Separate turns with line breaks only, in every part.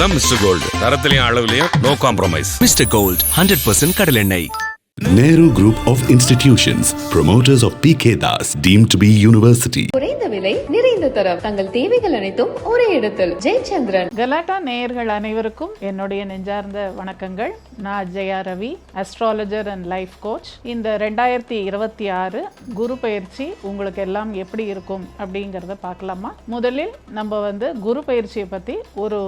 அதான் mister gold. தரத்திலையும் அளவுலையும் நோ காம்ப்ரமைஸ்.
மிஸ்டர் கோல்ட் 100% கடல் எண்ணெய்.
Nehru Group of Institutions, promoters of PK Das, deemed to be university.
குறைந்த விலை நிறைந்த தரம், தங்கள் தேவைகள் அனைத்தும் ஒரே இடத்தில். ஜெயச்சந்திரன்.
கலாட்டா நேயர்கள் அனைவருக்கும் என்னுடைய நெஞ்சார்ந்த வணக்கங்கள். நான் Jaya Ravi, astrologer and life coach. இந்த 2026 குரு பயிற்சி உங்களுக்கு எல்லாம் எப்படி இருக்கும் அப்படிங்கிறத பார்க்கலாமா? முதலில் நம்ம குரு பயிற்சியை பற்றி ஒரு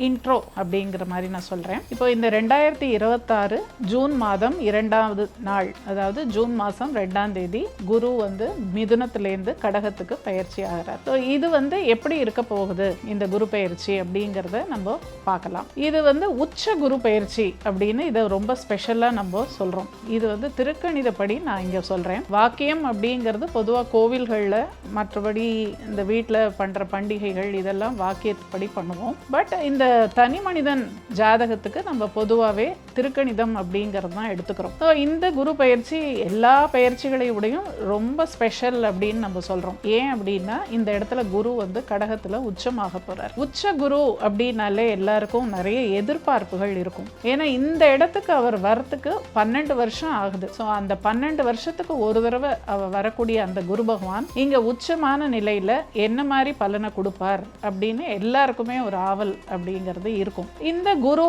இன்ட்ரோ அப்படிங்கிற மாதிரி நான் சொல்கிறேன். இப்போ இந்த 2026 ஜூன் மாதம் 2ஆம் நாள், அதாவது ஜூன் மாதம் 2ஆம் தேதி குரு மிதுனத்திலேருந்து கடகத்துக்கு பயிற்சி ஆகிறார். ஸோ இது எப்படி இருக்க போகுது இந்த குரு பயிற்சி அப்படிங்கிறத நம்ம பார்க்கலாம். இது உச்ச குரு பயிற்சி அப்படின்னு இதை ரொம்ப ஸ்பெஷலாக நம்ம சொல்கிறோம். இது திருக்கணிதப்படி நான் இங்கே சொல்கிறேன். வாக்கியம் அப்படிங்கிறது பொதுவாக கோவில்களில், மற்றபடி இந்த வீட்டில் பண்ணுற பண்டிகைகள் இதெல்லாம் வாக்கியப்படி பண்ணுவோம். பட் இந்த தனி மனிதன் ஜாதகத்துக்கு நம்ம பொதுவாகவே திருக்கணிதம் அப்படிங்கிறது தான் எடுத்துக்கிறோம். ஸோ இந்த குரு பயிற்சி எல்லா பயிற்சிகளையும் ரொம்ப ஸ்பெஷல் அப்படின்னு நம்ம சொல்கிறோம். ஏன் அப்படின்னா இந்த இடத்துல குரு கடகத்தில் உச்சமாக போகிறார். உச்ச குரு அப்படின்னாலே எல்லாருக்கும் நிறைய எதிர்பார்ப்புகள் இருக்கும். ஏன்னா இந்த இடத்துக்கு அவர் வரத்துக்கு 12 வருஷம் ஆகுது. ஸோ அந்த 12 வருஷத்துக்கு ஒரு தடவை அவர் வரக்கூடிய அந்த குரு பகவான் இங்கே உச்சமான நிலையில் என்ன மாதிரி பலனை கொடுப்பார் அப்படின்னு எல்லாருக்குமே ஒரு ஆவல் அப்படிங்கிறது இருக்கும். இந்த குரு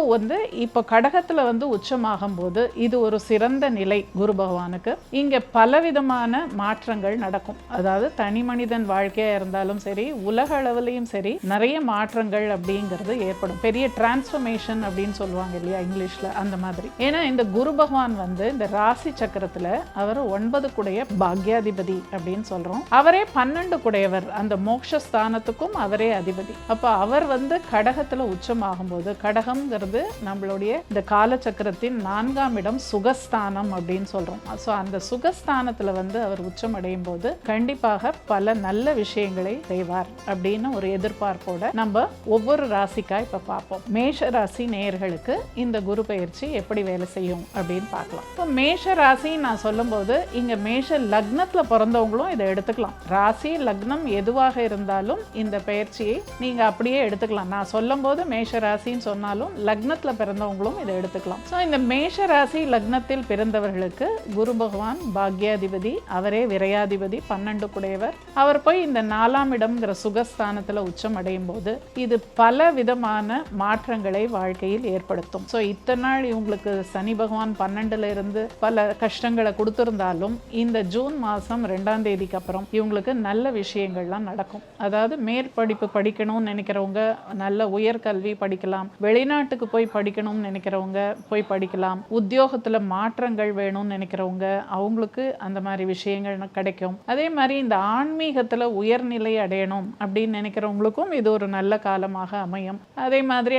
இப்போ கடகத்தில் உச்சமாகும் போது இது ஒரு சிறந்த நிலை குரு பகவானுக்கு. இங்க பலவிதமான மாற்றங்கள் நடக்கும். அதாவது தனி மனிதன் வாழ்க்கையா இருந்தாலும் சரி, உலக அளவிலையும் சரி, நிறைய மாற்றங்கள் அப்படிங்கிறது ஏற்படும். பெரிய டிரான்ஸ்ஃபர்மேஷன் அப்படின்னு சொல்லுவாங்க இல்லையா இங்கிலீஷ்ல, அந்த மாதிரி. ஏன்னா இந்த குரு பகவான் இந்த ராசி சக்கரத்துல அவர் 9 குடைய பாக்யாதிபதி அப்படின்னு சொல்றோம். அவரே 12 குடையவர், அந்த மோட்சஸ்தானத்துக்கும் அவரே அதிபதி. அப்ப அவர் கடகத்துல உச்சமாகும் போது, கடகம்ங்கிறது நம்மளுடைய இந்த காலச்சக்கரத்தின் 4ஆம் இடம், சுகஸ்தானம் அப்படின்னு சொல்றோம். ஸோ அந்த சுகஸ்தானத்துல அவர் உச்சம் அடையும் போது கண்டிப்பாக பல நல்ல விஷயங்களை செய்வார் அப்படின்னு ஒரு எதிர்பார்ப்போட நம்ம ஒவ்வொரு ராசிக்கா இப்ப பார்ப்போம். மேஷ ராசி நேயர்களுக்கு இந்த குரு பயிற்சி எப்படி வேலை செய்யும் அப்படின்னு பார்க்கலாம். இப்போ மேஷ ராசி நான் சொல்லும் போது இங்க மேஷ லக்னத்துல பிறந்தவங்களும் இதை எடுத்துக்கலாம். ராசி லக்னம் எதுவாக இருந்தாலும் இந்த பயிற்சியை நீங்க அப்படியே எடுத்துக்கலாம். நான் சொல்லும் போது மேஷ ராசின்னு சொன்னாலும் லக்னத்துல பிறந்தவங்களும் இதை எடுத்துக்கலாம். ஸோ இந்த மேஷ ராசி லக்னத்தில் பிறந்தவர்களுக்கு குரு பகவான் பாக்யாதிபதி, அவரே விரையாதிபதி, 12 குடையவர். அவர் போய் இந்த 4ஆம் இடம்ங்கிற சுகஸ்தானத்துல உச்சம் அடையும் போது இது பல விதமான மாற்றங்களை வாழ்க்கையில் ஏற்படுத்தும். ஸோ இத்தனை நாள் இவங்களுக்கு சனி பகவான் 12ல இருந்து பல கஷ்டங்களை கொடுத்திருந்தாலும் இந்த ஜூன் மாதம் 2ஆம் தேதிக்கு அப்புறம் இவங்களுக்கு நல்ல விஷயங்கள்லாம் நடக்கும். அதாவது மேற்படிப்பு படிக்கணும்னு நினைக்கிறவங்க நல்ல உயர்கல்வி படிக்கலாம், வெளிநாட்டுக்கு போய் படிக்கணும்னு நினைக்கிறவங்க போய் படிக்கலாம், உத்தியோகத்துல மாற்றங்கள் வேணும்னு நினைக்கிறவங்க அவங்களுக்கு அந்த மாதிரி விஷயங்கள் கிடைக்கும். அதே மாதிரி இந்த ஆன்மீகத்துல உயர்நிலை அடையணும் அப்படின்னு நினைக்கிறவங்களுக்கும் இது ஒரு நல்ல காலமாக அமையும். அதே மாதிரி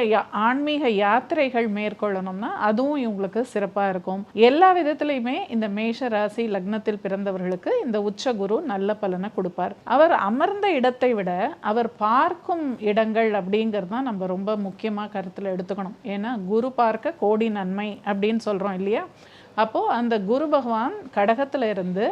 ஆன்மீக யாத்திரைகள் மேற்கொள்ளணும்னா அதுவும் இவங்களுக்கு சிறப்பா இருக்கும். எல்லா விதத்திலையுமே இந்த மேஷ ராசி லக்னத்தில் பிறந்தவர்களுக்கு இந்த உச்ச குரு நல்ல பலனை கொடுப்பார். அவர் அமர்ந்த இடத்தை விட அவர் பார்க்கும் இடங்கள் அப்படிங்கிறது தான் நம்ம ரொம்ப முக்கியமா கருத்துல எடுத்துக்கணும். ஏன்னா குரு பார்க்க கோடி நன்மை அப்படின்னு சொல்றோம் இல்லையா? அப்போ அந்த குரு பகவான் கடகத்துல இருந்து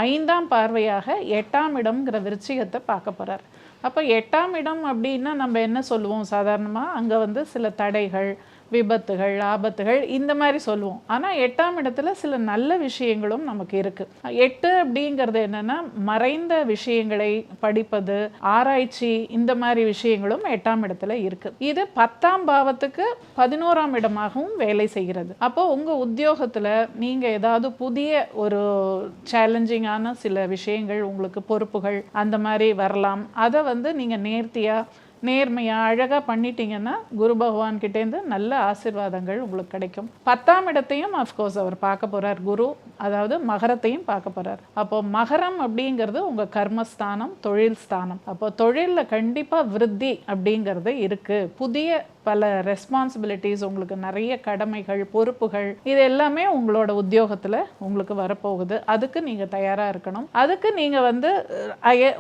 5ஆம் பார்வையாக 8ஆம் இடம்ங்கிற விருச்சிகத்தை பார்க்க போறார். அப்போ 8ஆம் இடம் அப்படின்னா நம்ம என்ன சொல்லுவோம் சாதாரணமா? அங்க சில தடைகள், விபத்துகள், ஆபத்துகள் இந்த மாதிரி சொல்லுவோம். ஆனால் 8ஆம் இடத்துல சில நல்ல விஷயங்களும் நமக்கு இருக்கு. 8 அப்படிங்கிறது என்னன்னா மறைந்த விஷயங்களை படிப்பது, ஆராய்ச்சி, இந்த மாதிரி விஷயங்களும் 8ஆம் இடத்துல இருக்கு. இது 10ஆம் பாவத்துக்கு 11ஆம் இடமாகவும் வேலை செய்கிறது. அப்போ உங்க உத்தியோகத்துல நீங்க ஏதாவது புதிய ஒரு சேலஞ்சிங்கான சில விஷயங்கள், உங்களுக்கு பொறுப்புகள் அந்த மாதிரி வரலாம். அதை நீங்க நேர்மையாக அழகாக பண்ணிட்டீங்கன்னா குரு பகவான் கிட்டேருந்து நல்ல ஆசீர்வாதங்கள் உங்களுக்கு கிடைக்கும். 10ஆம் இடத்தையும் அஃப்கோர்ஸ் அவர் பார்க்க போகிறார் குரு, அதாவது மகரத்தையும் பார்க்க போகிறார். அப்போ மகரம் அப்படிங்கிறது உங்கள் கர்மஸ்தானம், தொழில் ஸ்தானம். அப்போ தொழிலில் கண்டிப்பாக விருத்தி அப்படிங்கிறது இருக்குது. புதிய பல ரெஸ்பான்சிபிலிட்டிஸ், உங்களுக்கு நிறைய கடமைகள், பொறுப்புகள், இது எல்லாமே உங்களோட உத்தியோகத்தில் உங்களுக்கு வரப்போகுது. அதுக்கு நீங்கள் தயாராக இருக்கணும். அதுக்கு நீங்கள்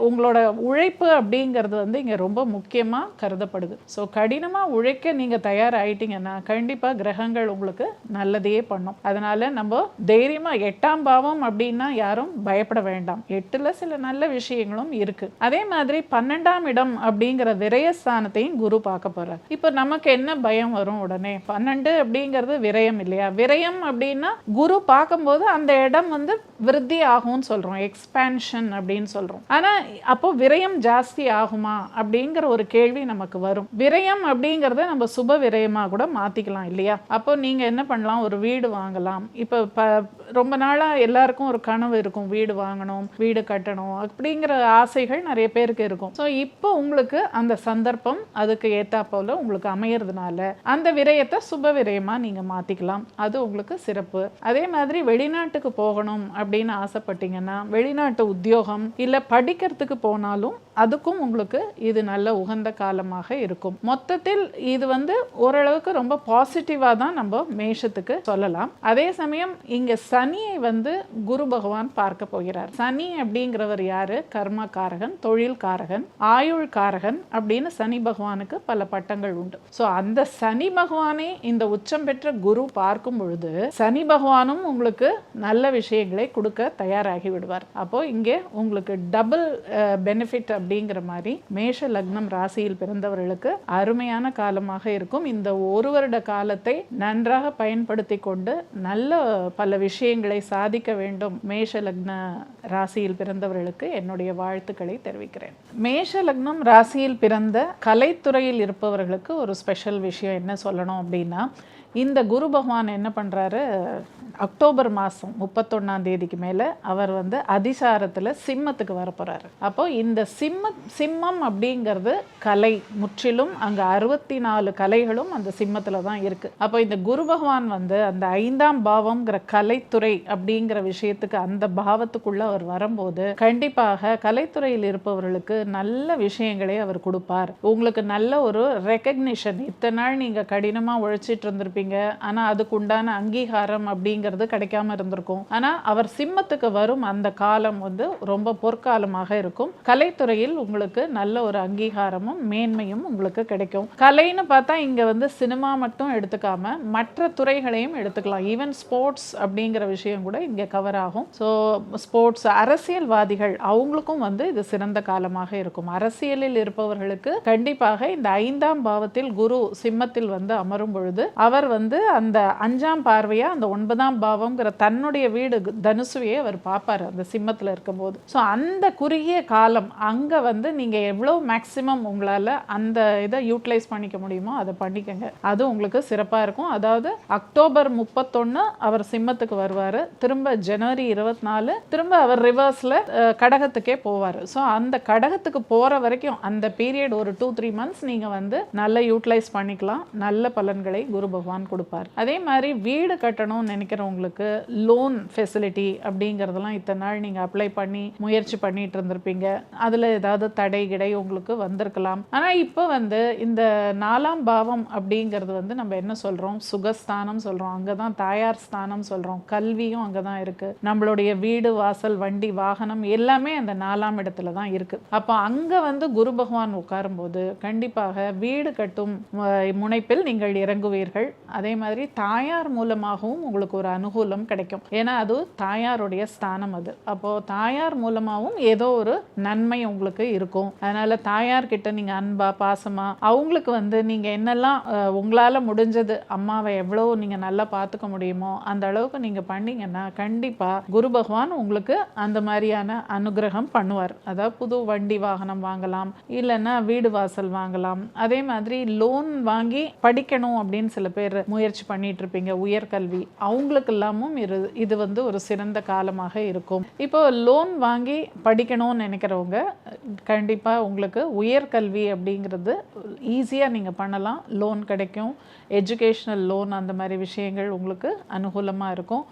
உங்களோட உழைப்பு அப்படிங்கிறது இங்கே ரொம்ப முக்கியமாக கருதப்படுது. ஸோ கடினமாக உழைக்க நீங்கள் தயாராகிட்டீங்கன்னா கண்டிப்பாக கிரகங்கள் உங்களுக்கு நல்லதையே பண்ணும். அதனால நம்ம தைரியமாக 8ஆம் பாவம் அப்படின்னா யாரும் பயப்பட வேண்டாம். 8ல் சில நல்ல விஷயங்களும் இருக்கு. அதே மாதிரி 12ஆம் இடம் அப்படிங்கிற விரயஸ்தானத்தையும் குரு பார்க்க போறார். இப்போ நமக்கு என்ன பயம் வரும்? உடனே 12 அப்படிங்கிறது விரயம் இல்லையா? விரயம் அப்படின்னா குரு பார்க்கும்போது அந்த இடம் வந்து விருத்தி ஆகும்னு சொல்றோம், எக்ஸ்பான்ஷன் அப்படின்னு சொல்றோம். ஆனா அப்போ விரயம் ஜாஸ்தி ஆகுமா அப்படிங்கிற ஒரு கேள்வி நமக்கு வரும். விரயம் அப்படிங்கிறத நம்ம சுப விரயமா கூட மாத்திக்கலாம் இல்லையா? அப்போ நீங்க என்ன பண்ணலாம்? ஒரு வீடு வாங்கலாம். இப்போ ரொம்ப நாளா எல்லாருக்கும் ஒரு கனவு இருக்கும், வீடு வாங்கணும், வீடு கட்டணும் அப்படிங்கிற ஆசைகள் நிறைய பேருக்கு இருக்கும். ஸோ இப்போ உங்களுக்கு அந்த சந்தர்ப்பம் அதுக்கு ஏத்தா போல உங்களுக்கு அமையறதுனால அந்த விரயத்தை சுப விரயமா நீங்க மாத்திக்கலாம். அது உங்களுக்கு சிறப்பு. அதே மாதிரி வெளிநாட்டுக்கு போகணும் அப்படின்னு ஆசைப்பட்டீங்கன்னா, வெளிநாட்டு உத்தியோகம் இல்ல படிக்கிறதுக்கு போனாலும் அதுக்கும் உங்களுக்கு இது நல்ல உகந்த காலமாக இருக்கும். மொத்தத்தில் இது வந்து ஓரளவுக்கு ரொம்ப பாசிட்டிவா தான் நம்ம மேஷத்துக்கு சொல்லலாம். அதே சமயம் இங்க சனியை வந்து குரு பகவான் பார்க்க போகிறார். சனி அப்படிங்கிறவர் யாரு? கர்மகாரகன், தொழில் காரகன், ஆயுள் காரகன் அப்படின்னு சனி பகவானுக்கு பல பட்டங்கள் உண்டு. ஸோ அந்த சனி பகவானை இந்த உச்சம் பெற்ற குரு பார்க்கும் பொழுது சனி பகவானும் உங்களுக்கு நல்ல விஷயங்களை கொடுக்க தயாராகி விடுவார். அப்போ இங்கே உங்களுக்கு டபுள் பெனிஃபிட் அப்படிங்கிற மாதிரி மேஷ லக்னம் ராசியில் பிறந்தவர்களுக்கு அருமையான காலமாக இருக்கும். இந்த ஒரு வருட காலத்தை நன்றாக பயன்படுத்தி கொண்டு நல்ல பல விஷயங்களை சாதிக்க வேண்டும். மேஷ லக்ன ராசியில் பிறந்தவர்களுக்கு என்னுடைய வாழ்த்துக்களை தெரிவிக்கிறேன். மேஷ லக்னம் ராசியில் பிறந்த கலைத்துறையில் இருப்பவர்களுக்கு ஒரு ஸ்பெஷல் விஷயம் என்ன சொல்லணும் அப்படின்னா, இந்த குரு பகவான் என்ன பண்ணுறாரு, அக்டோபர் மாதம் 31ஆம் தேதிக்கு மேலே அவர் வந்து அதிசாரத்தில் சிம்மத்துக்கு வர போகிறாரு. அப்போ இந்த சிம்மம் அப்படிங்கிறது கலை, முற்றிலும் அங்கே 64 கலைகளும் அந்த சிம்மத்தில் தான் இருக்குது. அப்போ இந்த குரு பகவான் வந்து அந்த 5ஆம் பாவம்ங்கிற கலைத்துறை அப்படிங்கிற விஷயத்துக்கு அந்த பாவத்துக்குள்ளே அவர் வரும்போது கண்டிப்பாக கலைத்துறையில் இருப்பவர்களுக்கு நல்ல விஷயங்களை அவர் கொடுப்பார். உங்களுக்கு நல்ல ஒரு ரெக்கக்னிஷன், இத்தனை நாள் நீங்கள் கடினமாக உழைச்சிட்டு இருந்திருப்பீங்க, ஆனால் அதுக்கு உண்டான அங்கீகாரம் அப்படிங்கிறது கிடைக்காம இருந்திருக்கும். ஆனா அவர் சிம்மத்துக்கு வரும் அந்த காலம் வந்து ரொம்ப பொற்காலமாக இருக்கும். கலைத்துறையில் உங்களுக்கு நல்ல ஒரு அங்கீகாரமும் மேன்மையும் உங்களுக்கு கிடைக்கும். கலைன்னு பார்த்தா இங்க வந்து சினிமா மட்டும் எடுத்துக்காம மற்ற துறைகளையும் எடுத்துக்கலாம். ஈவன் ஸ்போர்ட்ஸ் அப்படிங்கிற விஷயம் கூட இங்க கவர் ஆகும். ஸோ ஸ்போர்ட்ஸ், அரசியல்வாதிகள் அவங்களுக்கும் வந்து இது சிறந்த காலமாக இருக்கும். அரசியலில் இருப்பவர்களுக்கு கண்டிப்பாக இந்த 5ஆம் பாவத்தில் குரு சிம்மத்தில் வந்து அமரும் பொழுது அவர் வந்து அந்த 5ஆம் பார்வையா அந்த 9ஆம் பாவம்ங்கிற தன்னுடைய வீடு தனுசுவையே அவர் பார்ப்பார் அந்த சிம்மத்தில் இருக்கும்போது. ஸோ அந்த குறுகிய காலம் அங்கே வந்து நீங்கள் எவ்வளோ மேக்ஸிமம் உங்களால் அந்த இதை யூட்டிலைஸ் பண்ணிக்க முடியுமோ அதை பண்ணிக்கங்க. அது உங்களுக்கு சிறப்பாக இருக்கும். அதாவது அக்டோபர் 31 அவர் சிம்மத்துக்கு வருவார், திரும்ப ஜனவரி 24 திரும்ப அவர் ரிவர்ஸில் கடகத்துக்கே போவார். ஸோ அந்த கடகத்துக்கு போகிற வரைக்கும் அந்த பீரியட் ஒரு 2-3 மந்த்ஸ் நீங்கள் வந்து நல்லா யூட்டிலைஸ் பண்ணிக்கலாம். நல்ல பலன்களை குரு பகவான் கொடுப்பார். அதே மாதிரி வீடு கட்டணும்னு நினைக்கிறவங்களுக்கு லோன் ஃபெசிலிட்டி அப்படிங்கிறதெல்லாம் இத்தனை நாள் நீங்கள் அப்ளை பண்ணி முயற்சி பண்ணிட்டு இருந்திருப்பீங்க. அதில் ஏதாவது தடை கிடை உங்களுக்கு வந்திருக்கலாம். ஆனால் இப்போ வந்து இந்த 4ஆம் பாவம் அப்படிங்கிறது வந்து நம்ம என்ன சொல்கிறோம், சுகஸ்தானம் சொல்கிறோம். அங்கே தான் தாயார் ஸ்தானம் சொல்கிறோம். கல்வியும் அங்கே தான் இருக்குது. நம்மளுடைய வீடு வாசல் வண்டி வாகனம் எல்லாமே அந்த 4ஆம் இடத்துல தான் இருக்குது. அப்போ அங்கே வந்து குரு பகவான் உட்காரும்போது கண்டிப்பாக வீடு கட்டும் முனைப்பில் நீங்கள் இறங்குவீர்கள். அதே மாதிரி தாயார் மூலமாகவும் உங்களுக்கு ஒரு அனுகூலம் கிடைக்கும். ஏன்னா அது தாயாருடைய ஸ்தானம் அது. அப்போ தாயார் மூலமாகவும் ஏதோ ஒரு நன்மை உங்களுக்கு இருக்கும். அதனால தாயார் கிட்ட நீங்க அன்பா பாசமா அவங்களுக்கு வந்து நீங்க என்னெல்லாம் உங்களால முடிஞ்சது, அம்மாவை எவ்வளோ நீங்க நல்லா பார்த்துக்க முடியுமோ அந்த அளவுக்கு நீங்க பண்ணீங்கன்னா கண்டிப்பா குரு பகவான் உங்களுக்கு அந்த மாதிரியான அனுகிரகம் பண்ணுவார். அதாவது புது வண்டி வாகனம் வாங்கலாம், இல்லைன்னா வீடு வாசல் வாங்கலாம். அதே மாதிரி லோன் வாங்கி படிக்கணும் அப்படின்னு சில பேர் முயற்சி பண்ணிட்டு இருப்பீங்க, உயர்கல்வி, அவங்களுக்கு எல்லாமும் இது வந்து ஒரு சிறந்த காலமாக இருக்கும். இப்போ லோன் வாங்கி படிக்கணும்னு நினைக்கிறவங்க கண்டிப்பாக உங்களுக்கு உயர்கல்வி அப்படிங்கிறது ஈஸியாக நீங்கள் பண்ணலாம். லோன் கிடைக்கும், எஜுகேஷ்னல் லோன் அந்த மாதிரி விஷயங்கள் உங்களுக்கு அனுகூலமாக இருக்கும்.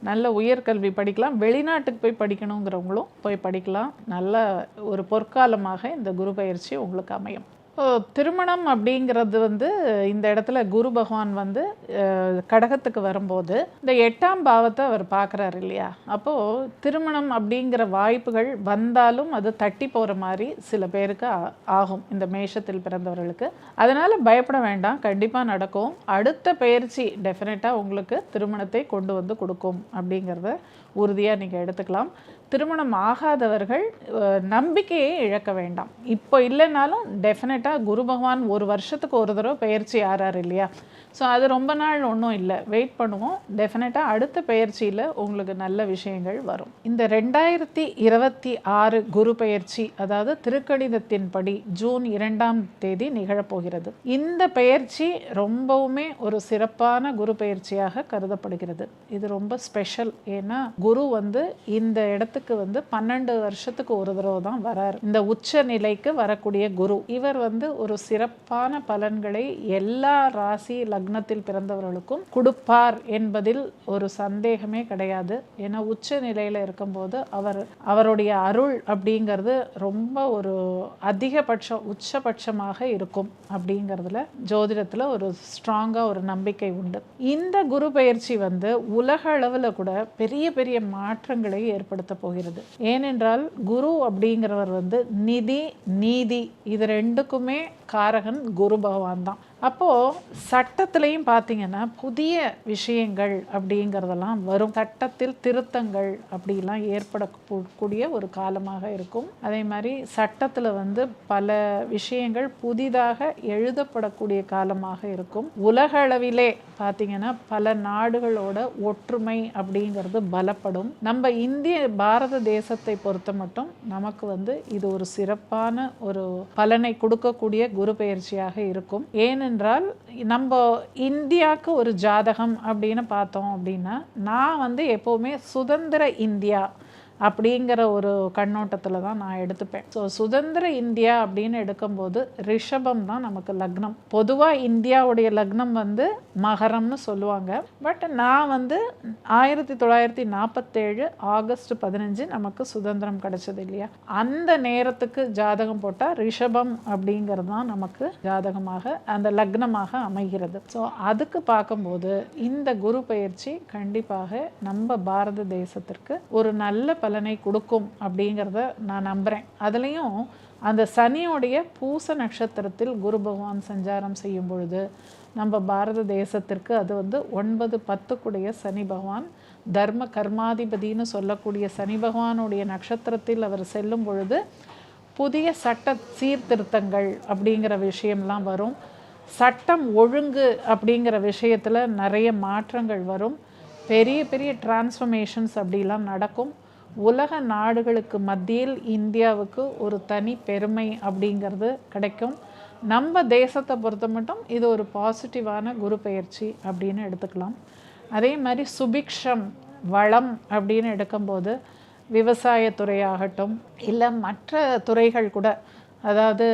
நல்ல உயர்கல்வி படிக்கலாம். வெளிநாட்டுக்கு போய் படிக்கணுங்கிறவங்களும் போய் படிக்கலாம். நல்ல ஒரு பொற்காலமாக இந்த குரு பயிற்சி உங்களுக்கு அமையும். திருமணம் அப்படிங்கிறது வந்து இந்த இடத்துல குரு பகவான் வந்து கடகத்துக்கு வரும்போது இந்த 8ஆம் பாவத்தை அவர் பார்க்குறாரு இல்லையா. அப்போது திருமணம் அப்படிங்கிற வாய்ப்புகள் வந்தாலும் அது தட்டி போகிற மாதிரி சில பேருக்கு ஆகும் இந்த மேஷத்தில் பிறந்தவர்களுக்கு. அதனால் பயப்பட வேண்டாம், கண்டிப்பாக நடக்கும். அடுத்த பயிற்சி டெஃபினட்டாக உங்களுக்கு திருமணத்தை கொண்டு வந்து கொடுக்கும் அப்படிங்கிறத உறுதியாக நீங்கள் எடுத்துக்கலாம். திருமணம் ஆகாதவர்கள் நம்பிக்கையை இழக்க வேண்டாம். இப்போ இல்லைனாலும் டெஃபினட்டாக குரு பகவான் ஒரு வருஷத்துக்கு ஒரு தடவை பயிற்சி ஆறார் இல்லையா. ஸோ அது ரொம்ப நாள் ஒன்றும் இல்லை, வெயிட் பண்ணுவோம். டெஃபினட்டாக அடுத்த பயிற்சியில் உங்களுக்கு நல்ல விஷயங்கள் வரும். இந்த 2026 குரு பயிற்சி, அதாவது திருக்கணிதத்தின்படி ஜூன் 2ஆம் தேதி நிகழப்போகிறது. இந்த பயிற்சி ரொம்பவுமே ஒரு சிறப்பான குரு பயிற்சியாக கருதப்படுகிறது. இது ரொம்ப ஸ்பெஷல். ஏன்னா குரு வந்து இந்த இடத்துக்கு வந்து 12 வருஷத்துக்கு ஒரு தடவை தான் வரார். இந்த உச்ச நிலைக்கு வரக்கூடிய குரு இவர் வந்து ஒரு சிறப்பான பலன்களை எல்லா ராசி லக்னத்தில் பிறந்தவர்களுக்கும் கொடுப்பார் என்பதில் ஒரு சந்தேகமே கிடையாது. ஏன்னா உச்ச நிலையில் இருக்கும்போது அவருடைய அருள் அப்படிங்கிறது ரொம்ப ஒரு அதிகபட்சம் உச்சபட்சமாக இருக்கும் அப்படிங்கிறதுல ஜோதிடத்தில் ஒரு ஸ்ட்ராங்காக ஒரு நம்பிக்கை உண்டு. இந்த குரு பயிற்சி வந்து உலக அளவில் கூட பெரிய பெரிய மாற்றங்களை ஏற்படுத்த போகிறது. ஏனென்றால் குரு அப்படிங்கிறவர் வந்து நிதி நீதி இது ரெண்டுக்குமே காரகன் குரு பகவான் தான். அப்போது சட்டத்திலையும் பார்த்தீங்கன்னா புதிய விஷயங்கள் அப்படிங்கிறதெல்லாம் வரும். சட்டத்தில் திருத்தங்கள் அப்படிலாம் ஏற்படக்கூடிய ஒரு காலமாக இருக்கும். அதே மாதிரி சட்டத்தில் வந்து பல விஷயங்கள் புதிதாக எழுதப்படக்கூடிய காலமாக இருக்கும். உலக அளவிலே பார்த்தீங்கன்னா பல நாடுகளோட ஒற்றுமை அப்படிங்கிறது பலப்படும். நம்ம பாரத தேசத்தை பொறுத்த மட்டும் நமக்கு வந்து இது ஒரு சிறப்பான ஒரு பலனை கொடுக்கக்கூடிய குரு பயிற்சியாக இருக்கும். ஏனென்றால் நம்ம இந்தியாவுக்கு ஒரு ஜாதகம் அப்படின்னு பார்த்தோம் அப்படின்னா நான் வந்து எப்போவுமே சுதந்திர இந்தியா அப்படிங்கிற ஒரு கண்ணோட்டத்தில் தான் நான் எடுத்துப்பேன். ஸோ சுதந்திர இந்தியா அப்படின்னு எடுக்கும்போது ரிஷபம் தான் நமக்கு லக்னம். பொதுவாக இந்தியாவுடைய லக்னம் வந்து மகரம்னு சொல்லுவாங்க. பட் நான் வந்து 1947 ஆகஸ்ட் 15 நமக்கு சுதந்திரம் கிடைச்சது இல்லையா. அந்த நேரத்துக்கு ஜாதகம் போட்டால் ரிஷபம் அப்படிங்கிறது தான் நமக்கு ஜாதகமாக அந்த லக்னமாக அமைகிறது. ஸோ அதுக்கு பார்க்கும்போது இந்த குரு பயிற்சி கண்டிப்பாக நம்ம பாரத தேசத்திற்கு ஒரு நல்ல பலனை கொடுக்கும் அப்படிங்கிறத நான் நம்புகிறேன். அதுலேயும் அந்த சனியோடைய பூச நட்சத்திரத்தில் குரு பகவான் சஞ்சாரம் செய்யும் பொழுது நம்ம பாரத தேசத்திற்கு அது வந்து 9-10 சனி பகவான் தர்ம கர்மாதிபதினு சொல்லக்கூடிய சனி பகவானுடைய நட்சத்திரத்தில் அவர் செல்லும் பொழுது புதிய சட்ட சீர்திருத்தங்கள் அப்படிங்கிற விஷயம்லாம் வரும். சட்டம் ஒழுங்கு அப்படிங்கிற விஷயத்தில் நிறைய மாற்றங்கள் வரும். பெரிய பெரிய டிரான்ஸ்ஃபர்மேஷன்ஸ் அப்படிலாம் நடக்கும். உலக நாடுகளுக்கு மத்தியில் இந்தியாவுக்கு ஒரு தனி பெருமை அப்படிங்கிறது கிடைக்கும். நம்ம தேசத்தை பொறுத்த மட்டும் இது ஒரு பாசிட்டிவான குரு பயிற்சி அப்படின்னு எடுத்துக்கலாம். அதே மாதிரி சுபிக்ஷம் வளம் அப்படின்னு எடுக்கும்போது விவசாயத்துறையாகட்டும் இல்லை மற்ற துறைகள் கூட, அதாவது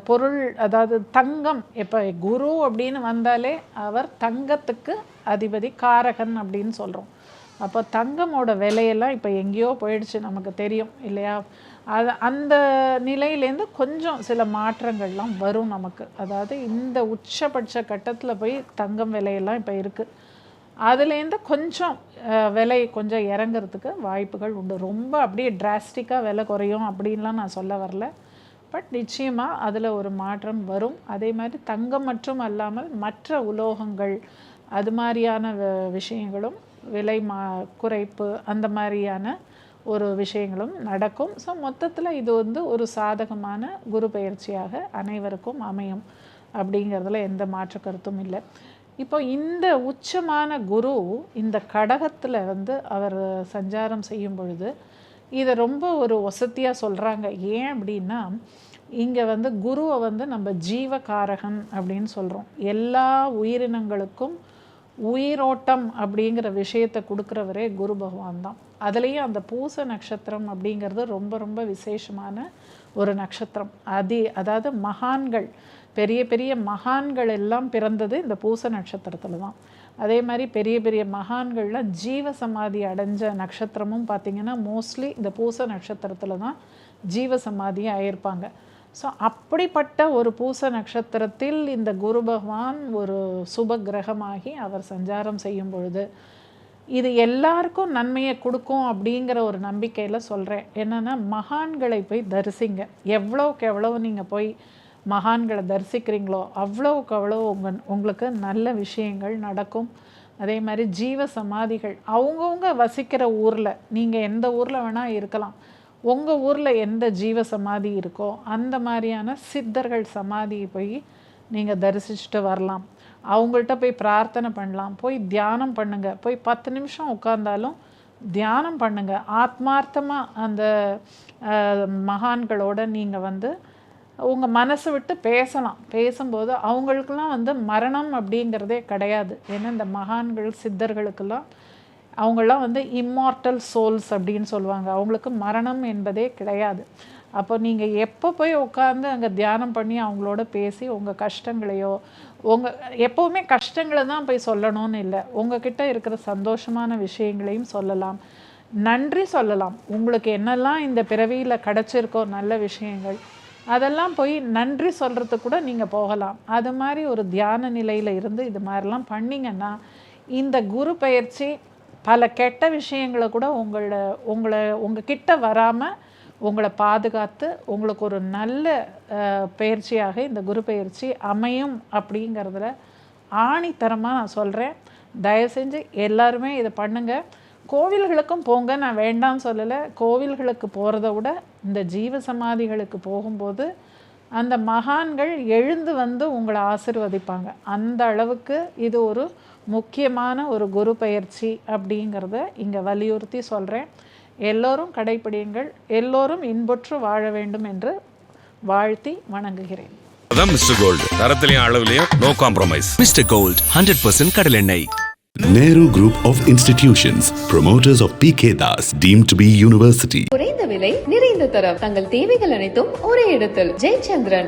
பொருள், அதாவது தங்கம். இப்போ குரு அப்படின்னு வந்தாலே அவர் தங்கத்துக்கு அதிபதி, காரகன் அப்படின்னு சொல்கிறோம். அப்போ தங்கமோட விலையெல்லாம் இப்போ எங்கேயோ போயிடுச்சு, நமக்கு தெரியும் இல்லையா. அந்த நிலையிலேருந்து கொஞ்சம் சில மாற்றங்கள்லாம் வரும் நமக்கு. அதாவது இந்த உச்சபட்ச கட்டத்தில் போய் தங்கம் விலையெல்லாம் இப்போ இருக்குது. அதுலேருந்து கொஞ்சம் விலை கொஞ்சம் இறங்கிறதுக்கு வாய்ப்புகள் உண்டு. ரொம்ப அப்படியே டிராஸ்டிக்காக விலை குறையும் அப்படின்லாம் நான் சொல்ல வரல. பட் நிச்சயமாக அதில் ஒரு மாற்றம் வரும். அதே மாதிரி தங்கம் மற்றும் அல்லாமல் மற்ற உலோகங்கள் அது மாதிரியான விஷயங்களும் விலை குறைப்பு அந்த மாதிரியான ஒரு விஷயங்களும் நடக்கும். ஸோ மொத்தத்தில் இது வந்து ஒரு சாதகமான குரு பயிற்சியாக அனைவருக்கும் அமையும் அப்படிங்கிறதுல எந்த மாற்று கருத்தும் இல்லை. இப்போ இந்த உச்சமான குரு இந்த கடகத்தில் வந்து அவர் சஞ்சாரம் செய்யும் பொழுது இதை ரொம்ப ஒரு வசதியாக சொல்கிறாங்க. ஏன் அப்படின்னா இங்கே வந்து குருவை வந்து நம்ம ஜீவகாரகன் அப்படின்னு சொல்கிறோம். எல்லா உயிரினங்களுக்கும் உயிரோட்டம் அப்படிங்கிற விஷயத்தை கொடுக்குறவரே குரு பகவான் தான். அதுலேயும் அந்த பூச நட்சத்திரம் அப்படிங்கிறது ரொம்ப ரொம்ப விசேஷமான ஒரு நட்சத்திரம். அதாவது மகான்கள், பெரிய பெரிய மகான்கள் எல்லாம் பிறந்தது இந்த பூச நட்சத்திரத்தில் தான். அதே மாதிரி பெரிய பெரிய மகான்கள்லாம் ஜீவ சமாதி அடைஞ்ச நட்சத்திரமும் பார்த்திங்கன்னா மோஸ்ட்லி இந்த பூச நட்சத்திரத்தில் தான் ஜீவ சமாதியாக ஆயிருப்பாங்க. ஸோ அப்படிப்பட்ட ஒரு பூச நட்சத்திரத்தில் இந்த குரு பகவான் ஒரு சுப கிரகமாகி அவர் சஞ்சாரம் செய்யும் பொழுது இது எல்லாருக்கும் நன்மையை கொடுக்கும் அப்படிங்கிற ஒரு நம்பிக்கையில் சொல்கிறேன். என்னென்னா, மகான்களை போய் தரிசிங்க. எவ்வளோக்கு எவ்வளோ நீங்கள் போய் மகான்களை தரிசிக்கிறீங்களோ அவ்வளோக்கு அவ்வளோ உங்களுக்கு நல்ல விஷயங்கள் நடக்கும். அதே மாதிரி ஜீவ சமாதிகள் அவங்கவுங்க வசிக்கிற ஊரில், நீங்கள் எந்த ஊரில் வேணால் இருக்கலாம், உங்கள் ஊரில் எந்த ஜீவ சமாதி இருக்கோ அந்த மாதிரியான சித்தர்கள் சமாதியை போய் நீங்கள் தரிசிச்சுட்டு வரலாம். அவங்கள்ட்ட போய் பிரார்த்தனை பண்ணலாம், போய் தியானம் பண்ணுங்கள். போய் 10 நிமிஷம் உட்கார்ந்தாலும் தியானம் பண்ணுங்கள். ஆத்மார்த்தமாக அந்த மகான்களோட நீங்கள் உங்கள் மனசை விட்டு பேசலாம். பேசும்போது அவங்களுக்கெல்லாம் மரணம் அப்படிங்கிறதே கிடையாது. ஏன்னா இந்த மகான்கள் சித்தர்களுக்கெல்லாம் அவங்களாம் இம்மார்டல் சோல்ஸ் அப்படின்னு சொல்லுவாங்க. அவங்களுக்கு மரணம் என்பதே கிடையாது. அப்போ நீங்கள் எப்போ போய் உட்காந்து அங்கே தியானம் பண்ணி அவங்களோட பேசி உங்கள் கஷ்டங்களையோ, எப்போவுமே கஷ்டங்களை தான் போய் சொல்லணும்னு இல்லை, உங்ககிட்ட இருக்கிற சந்தோஷமான விஷயங்களையும் சொல்லலாம், நன்றி சொல்லலாம். உங்களுக்கு என்னெல்லாம் இந்த பிறவியில் கிடச்சிருக்கோ நல்ல விஷயங்கள், அதெல்லாம் போய் நன்றி சொல்கிறதுக்கு கூட நீங்கள் போகலாம். அது மாதிரி ஒரு தியான நிலையில் இருந்து இது மாதிரிலாம் பண்ணிங்கன்னா இந்த குரு பயிற்சி பல கெட்ட விஷயங்களை கூட உங்கள் கிட்ட வராமல் உங்களை பாதுகாத்து உங்களுக்கு ஒரு நல்ல பயிற்சியாக இந்த குரு பயிற்சி அமையும் அப்படிங்கிறதுல ஆணித்தரமாக நான் சொல்கிறேன். தயவு செஞ்சு எல்லாருமே இதை பண்ணுங்கள். கோவில்களுக்கும் போங்க, நான் வேண்டாம்னு சொல்லலை. கோவில்களுக்கு போகிறத விட இந்த ஜீவ சமாதிகளுக்கு போகும்போது அந்த மகான்கள் எழுந்து உங்களை ஆசீர்வதிப்பாங்க. அந்த அளவுக்கு இது ஒரு முக்கியமான ஒரு குரு பயிற்சி அப்படிங்கிறத இங்கே வலியுறுத்தி சொல்கிறேன். எல்லோரும் கடைப்பிடியுங்கள். எல்லோரும் இன்புற்று வாழ வேண்டும் என்று வாழ்த்தி வணங்குகிறேன்.
அதான் மிஸ்டர் கோல்டு, தரத்திலையும் அளவுலையும் நோ காம்ப்ரமைஸ்.
மிஸ்டர் கோல்ட் 100% கடலெண்ணெய்.
Nehru Group of Institutions, promoters of PK Das, deemed to be university.
குறைந்த விலை, நிறைந்த தரம், தங்கள் தேவைகள் அனைத்தும் ஒரே இடத்தில். ஜெயச்சந்திரன்.